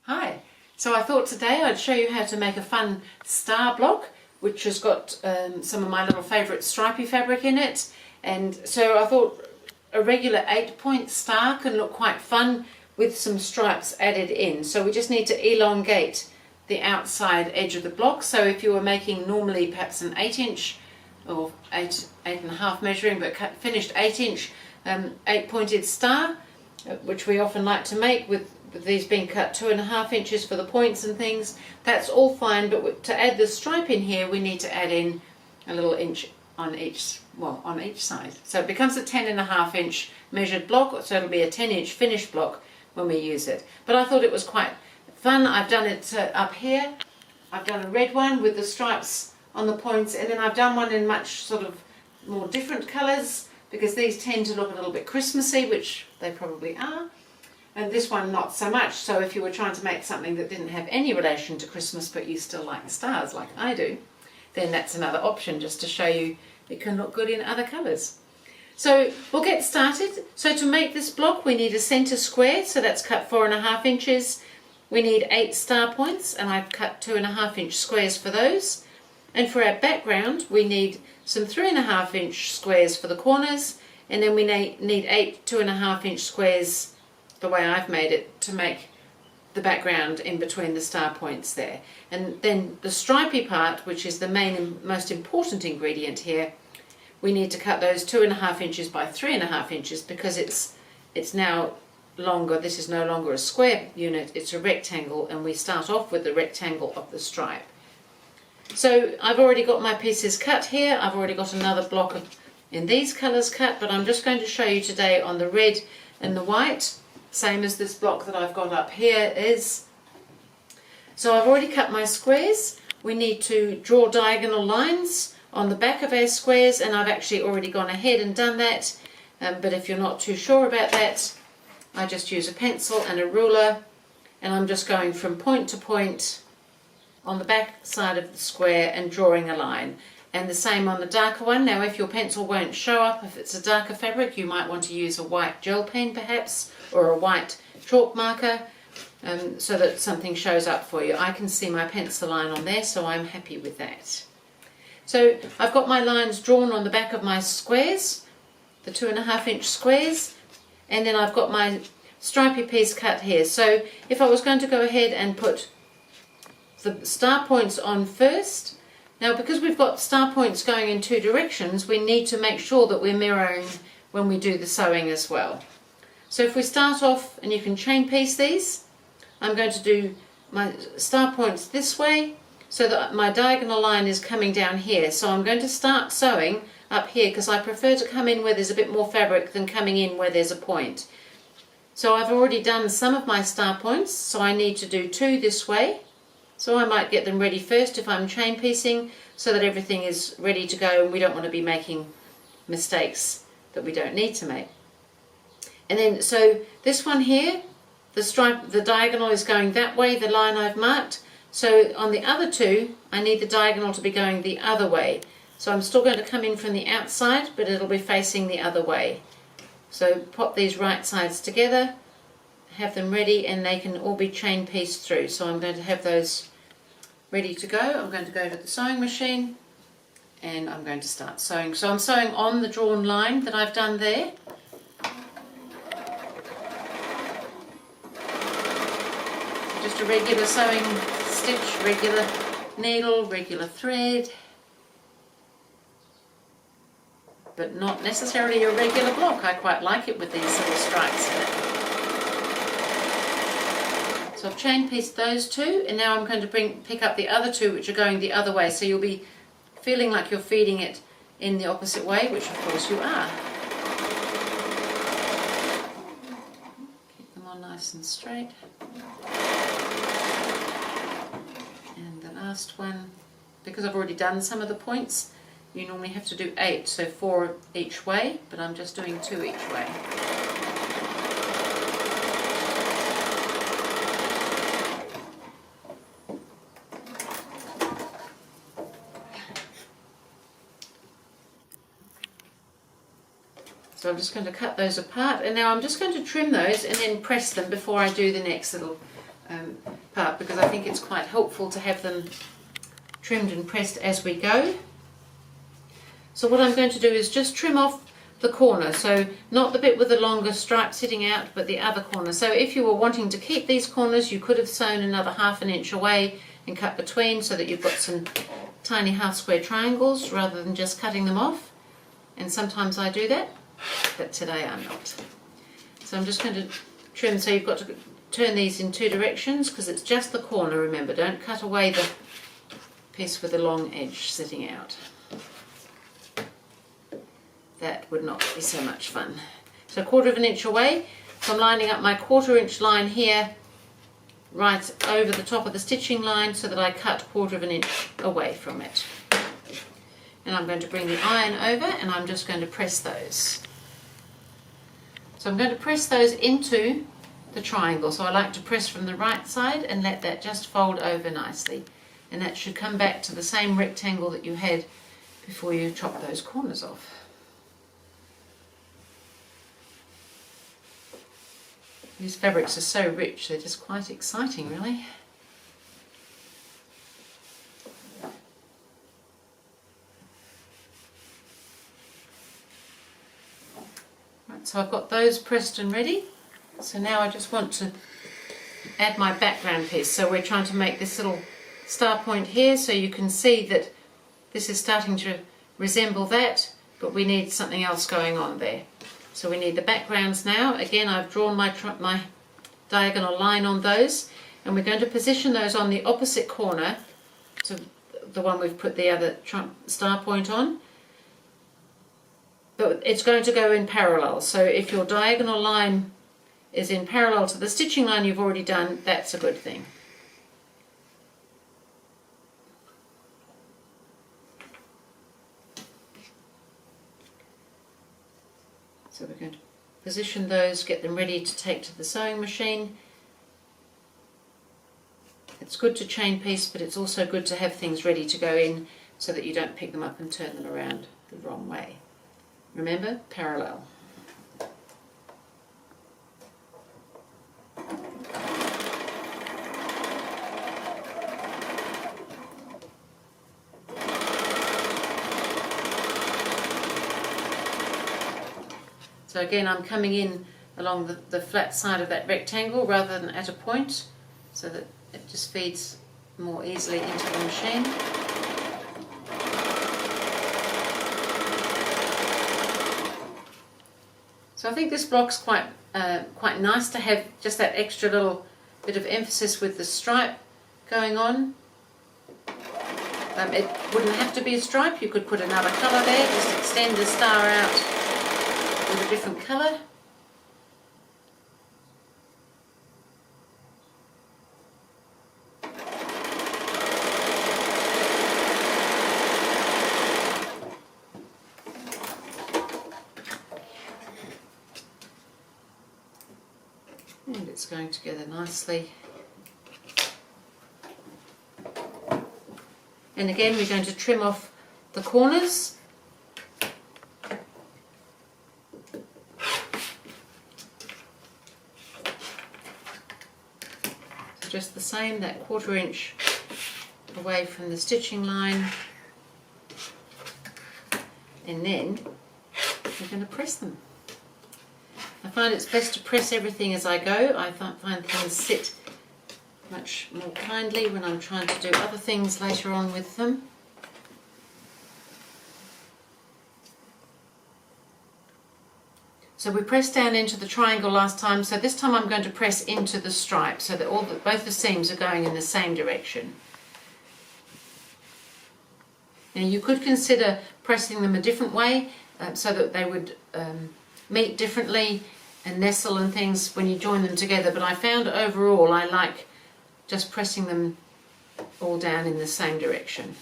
Hi, so I thought today I'd show you how to make a fun star block which has got some of my little favourite stripy fabric in it, and so I thought a regular 8-point star can look quite fun with some stripes added in. So we just need to elongate the outside edge of the block. So if you were making normally perhaps an 8-inch or 8.5 measuring, but finished 8-inch 8-pointed star, which we often like to make with these being cut 2.5 inches for the points and things, that's all fine. But to add the stripe in here, we need to add in a little inch on each side. So it becomes a 10.5 inch measured block, so it'll be a 10-inch finished block when we use it. But I thought it was quite fun. I've done it up here. I've done a red one with the stripes on the points, and then I've done one in much sort of more different colours, because these tend to look a little bit Christmassy, which they probably are, and this one not so much. So if you were trying to make something that didn't have any relation to Christmas but you still like stars like I do, then that's another option, just to show you it can look good in other colours. So we'll get started. So to make this block we need a centre square, so that's cut 4.5 inches. We need 8 star points, and I've cut 2.5 inch squares for those. And for our background we need some 3.5 inch squares for the corners, and then we need 8 2.5 inch squares, the way I've made it, to make the background in between the star points there. And then the stripy part, which is the main and most important ingredient here, we need to cut those 2.5 inches by 3.5 inches, because it's now longer. This is no longer a square unit, it's a rectangle, and we start off with the rectangle of the stripe. So I've already got my pieces cut here. I've already got another block in these colours cut, but I'm just going to show you today on the red and the white, same as this block that I've got up here is. So I've already cut my squares. We need to draw diagonal lines on the back of our squares, and I've actually already gone ahead and done that, but if you're not too sure about that, I just use a pencil and a ruler, and I'm just going from point to point on the back side of the square and drawing a line. And the same on the darker one. Now if your pencil won't show up, if it's a darker fabric, you might want to use a white gel pen perhaps, or a white chalk marker, so that something shows up for you. I can see my pencil line on there, so I'm happy with that. So I've got my lines drawn on the back of my squares, the 2.5 inch squares, and then I've got my stripy piece cut here. So if I was going to go ahead and put the star points on first, now because we've got star points going in 2 directions, we need to make sure that we're mirroring when we do the sewing as well. So if we start off, and you can chain piece these, I'm going to do my star points this way, so that my diagonal line is coming down here. So I'm going to start sewing up here, because I prefer to come in where there's a bit more fabric than coming in where there's a point. So I've already done some of my star points, so I need to do 2 this way. So I might get them ready first if I'm chain piecing, so that everything is ready to go, and we don't want to be making mistakes that we don't need to make. And then, so this one here, the diagonal is going that way, the line I've marked. So on the other 2, I need the diagonal to be going the other way. So I'm still going to come in from the outside, but it'll be facing the other way. So pop these right sides together, have them ready, and they can all be chain pieced through. So I'm going to have those ready to go. I'm going to go to the sewing machine, and I'm going to start sewing. So I'm sewing on the drawn line that I've done there. Just a regular sewing stitch, regular needle, regular thread, but not necessarily a regular block. I quite like it with these little stripes in it. So I've chain pieced those 2, and now I'm going to pick up the other 2 which are going the other way, so you'll be feeling like you're feeding it in the opposite way, which of course you are. Keep them on nice and straight. And the last one, because I've already done some of the points, you normally have to do 8, so 4 each way, but I'm just doing 2 each way. So I'm just going to cut those apart, and now I'm just going to trim those and then press them before I do the next little part because I think it's quite helpful to have them trimmed and pressed as we go. So what I'm going to do is just trim off the corner, so not the bit with the longer stripe sitting out, but the other corner. So if you were wanting to keep these corners, you could have sewn another 1/2 inch away and cut between so that you've got some tiny half square triangles rather than just cutting them off. And sometimes I do that, but today I'm not. So I'm just going to trim, so you've got to turn these in 2 directions because it's just the corner, remember, don't cut away the piece with the long edge sitting out. That would not be so much fun. So 1/4 inch away, so I'm lining up my 1/4 inch line here right over the top of the stitching line so that I cut 1/4 inch away from it. And I'm going to bring the iron over and I'm just going to press those. So I'm going to press those into the triangle. So I like to press from the right side and let that just fold over nicely. And that should come back to the same rectangle that you had before you chop those corners off. These fabrics are so rich, they're just quite exciting really. Right, so I've got those pressed and ready. So now I just want to add my background piece. So we're trying to make this little star point here so you can see that this is starting to resemble that, but we need something else going on there. So we need the backgrounds now. Again, I've drawn my diagonal line on those, and we're going to position those on the opposite corner to the one we've put the other star point on. But it's going to go in parallel. So if your diagonal line is in parallel to the stitching line you've already done, that's a good thing. So we're going to position those, get them ready to take to the sewing machine. It's good to chain piece, but it's also good to have things ready to go in so that you don't pick them up and turn them around the wrong way. Remember, parallel. So again, I'm coming in along the flat side of that rectangle rather than at a point, so that it just feeds more easily into the machine. So I think this block's quite nice to have just that extra little bit of emphasis with the stripe going on. It wouldn't have to be a stripe, you could put another colour there, just extend the star out with a different colour. And it's going together nicely. And again, we're going to trim off the corners. So just the same, that 1/4 inch away from the stitching line. And then we're going to press them. I find it's best to press everything as I go. I find things sit much more kindly when I'm trying to do other things later on with them. So we pressed down into the triangle last time, so this time I'm going to press into the stripe so that both the seams are going in the same direction. Now you could consider pressing them a different way so that they would meet differently and nestle and things when you join them together, but I found overall I like just pressing them all down in the same direction.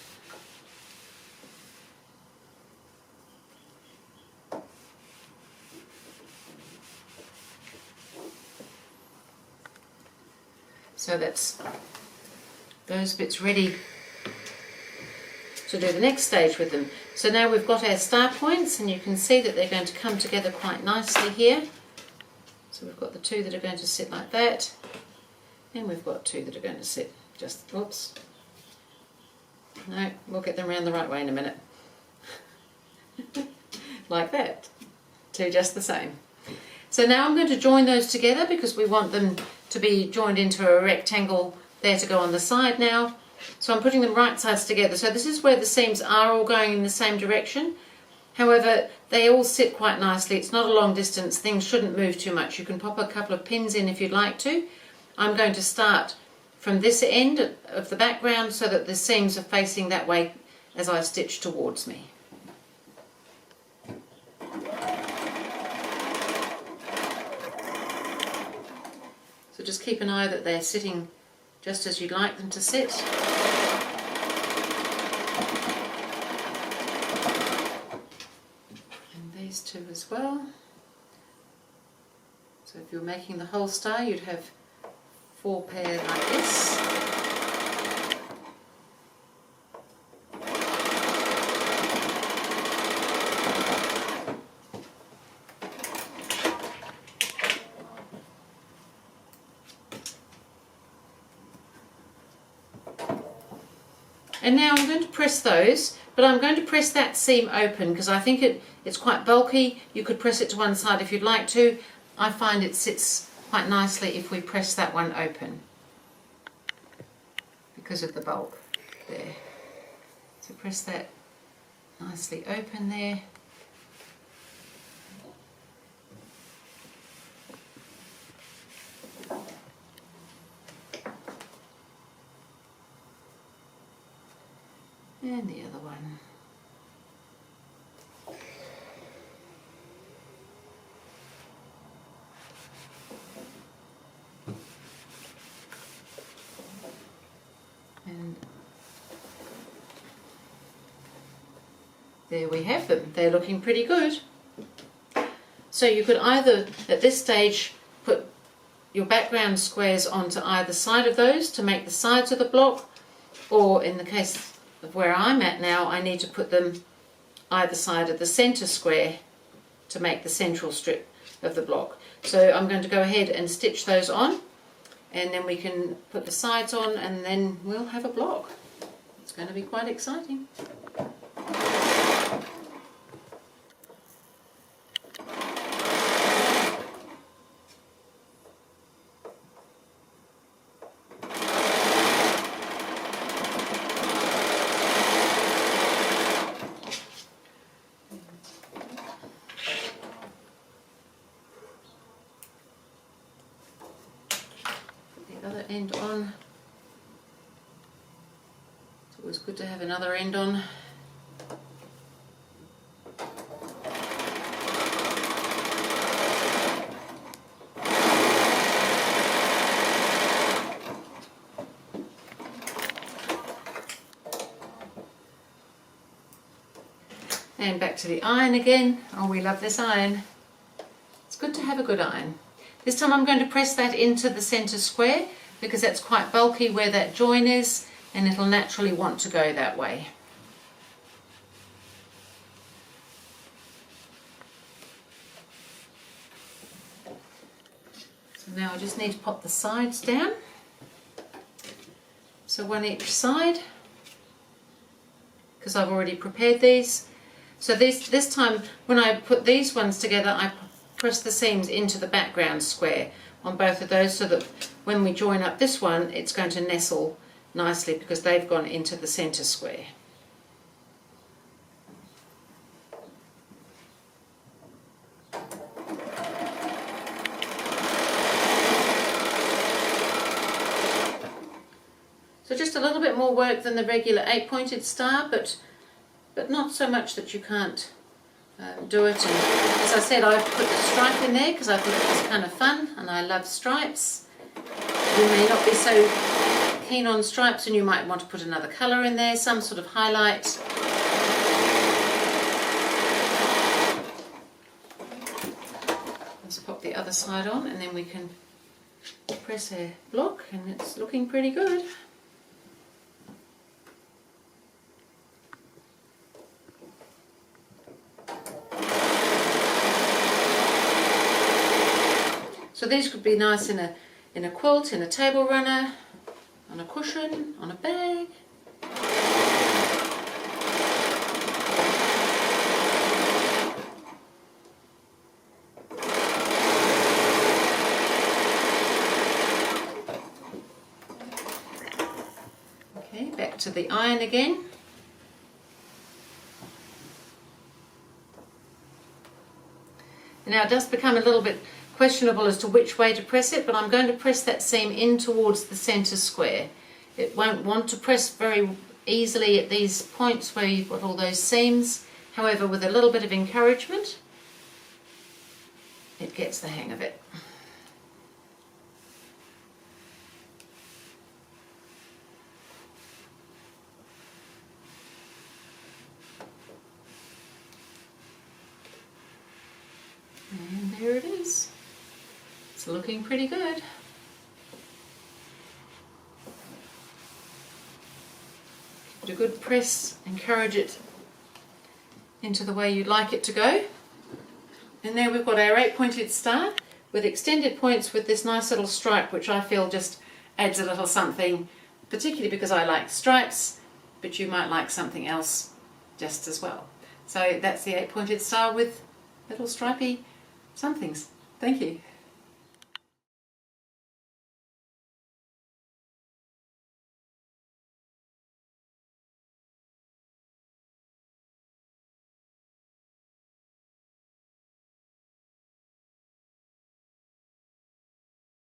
So that's those bits ready to do the next stage with them. So now we've got our star points, and you can see that they're going to come together quite nicely here. So we've got the two that are going to sit like that, And we've got 2 that are going to sit just, oops. No, we'll get them around the right way in a minute. Like that. 2 just the same. So now I'm going to join those together because we want them to be joined into a rectangle there to go on the side now. So I'm putting them right sides together. So this is where the seams are all going in the same direction. However, they all sit quite nicely. It's not a long distance. Things shouldn't move too much. You can pop a couple of pins in if you'd like to. I'm going to start from this end of the background so that the seams are facing that way as I stitch towards me. So just keep an eye that they're sitting just as you'd like them to sit. And these 2 as well. So if you're making the whole star, you'd have 4 pair like this. And now I'm going to press those, but I'm going to press that seam open because I think it's quite bulky. You could press it to one side if you'd like to. I find it sits quite nicely if we press that one open because of the bulk there. So press that nicely open there. And the other one. And there we have them. They're looking pretty good. So you could either, at this stage, put your background squares onto either side of those to make the sides of the block, or in the case of where I'm at now, I need to put them either side of the centre square to make the central strip of the block. So I'm going to go ahead and stitch those on, and then we can put the sides on, and then we'll have a block. It's going to be quite exciting. Other end on. It's always good to have another end on. And back to the iron again. Oh, we love this iron. It's good to have a good iron. This time I'm going to press that into the centre square because that's quite bulky where that join is, and it'll naturally want to go that way. So now I just need to pop the sides down. So one each side, because I've already prepared these. So this time when I put these ones together, I press the seams into the background square on both of those so that when we join up this one, it's going to nestle nicely because they've gone into the centre square. So just a little bit more work than the regular 8-pointed star, but not so much that you can't do it. And as I said, I've put the stripe in there because I thought it was kind of fun, and I love stripes. You may not be so keen on stripes and you might want to put another colour in there, some sort of highlight. Let's pop the other side on and then we can press our block, and it's looking pretty good. So these could be nice in in a quilt, in a table runner, on a cushion, on a bag. Okay, back to the iron again. Now it does become a little bit questionable as to which way to press it, but I'm going to press that seam in towards the centre square. It won't want to press very easily at these points where you've got all those seams. However, with a little bit of encouragement, it gets the hang of it. And there it is. It's looking pretty good. Give it a good press, encourage it into the way you'd like it to go. And there we've got our 8-pointed star with extended points with this nice little stripe, which I feel just adds a little something, particularly because I like stripes, but you might like something else just as well. So that's the 8-pointed star with little stripy somethings. Thank you.